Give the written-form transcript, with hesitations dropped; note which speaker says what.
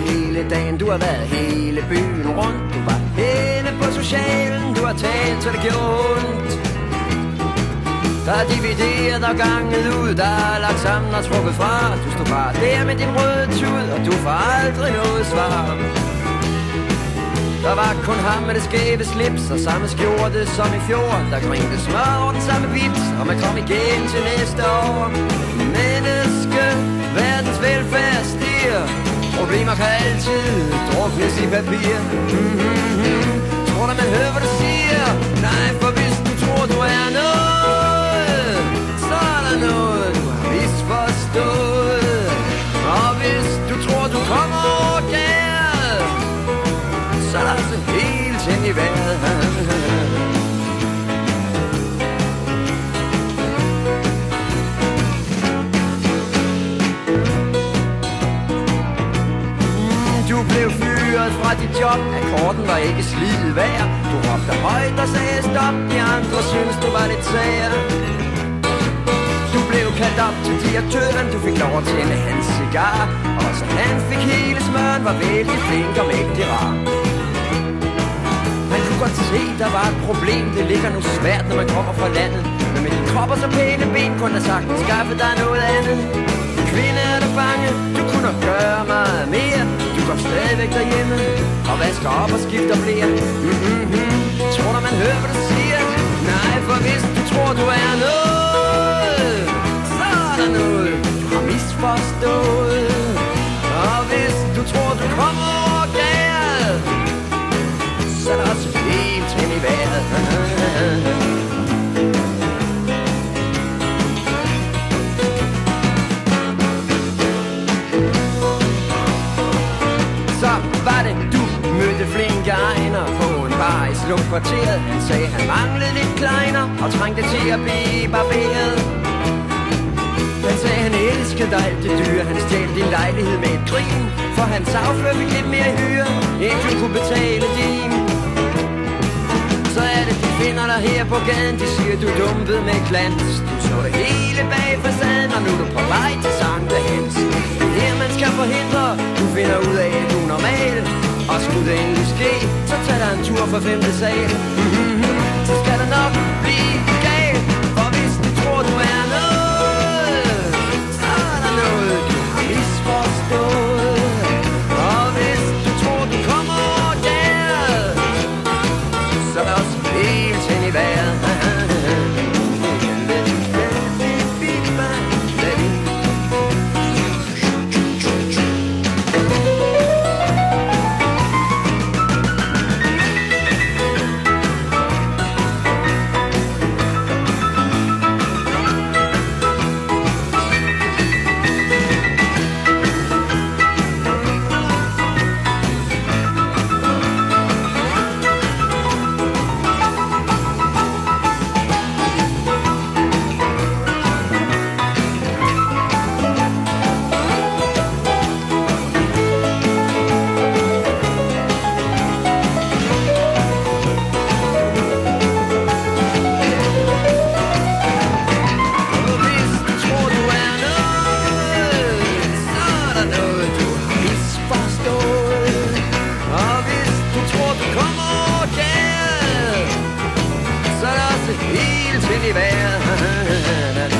Speaker 1: hele dagen, du har været hele byen rundt. Du var henne på socialen, du har talt, så det gjorde ondt. Der er divideret og ganget ud, der er lagt sammen og trukket fra. Du stod bare der med din røde tud, og du får aldrig noget svar. Der var kun ham med det skæve slips og samme skjorte som i fjor. Der grinte smør over den samme vips, og man kom igen til næste år. Menneske, verdens velfærd stiger. Problemer kan altid druknes i papir. Tror du man hører hvad du siger? Nej, for hvis du tror du er noget, så er der noget du har misforstået. Og hvis du tror du kommer over der, så er der altså helt hen i vejret. Du blev fyret fra dit job, akkorden var ikke slid værd. Du råbte højt og sagde stop, de andre synes du var lidt sær. Du blev kaldt op til direktøren, du fik lov at tænde hans cigar. Og så han fik hele smøren, var vældig flink og mægtig rar. Man kunne godt se, der var et problem, det ligger nu svært, når man kommer fra landet. Men med din krop og så pæne ben, kunne der sagtens skaffe dig noget andet. Kvinde er du bange, du kunne nok gøre meget mere. Du går stadigvæk derhjemme og vasker op og skifter blære. Tror du man hører hvad du siger? Nej, for hvis du tror du er noget, så er der noget du har misforstået. Og hvis du tror du kommer over galt, så er der også helt hen i vejret. Så var det du mødte flinke Ejner på en bar i slumkvarteret. Han sagde han manglede lidt kleiner og trængte til at blive barberet. Han sagde han elskede dig alt det dyre. Han stjal din lejlighed med et grin, for hans affører fik lidt mere hyre, end du kunne betale din. Så er det de finder dig her på gaden, de siger du dumpede med glans. Du så det hele bag facaden, og nu er du på vej til Sankt Hans. Her man skal forhindre, du finder ud af at du er normal. Og skulle det endelig ske, så tag dig en tur fra 5. sal. Så skal der nok blive galt, for hvis du tror du er noget, så er der noget du har misforstået. Og hvis du tror du kommer over der, så er der også helt hen i vejret. Helt til i vejret.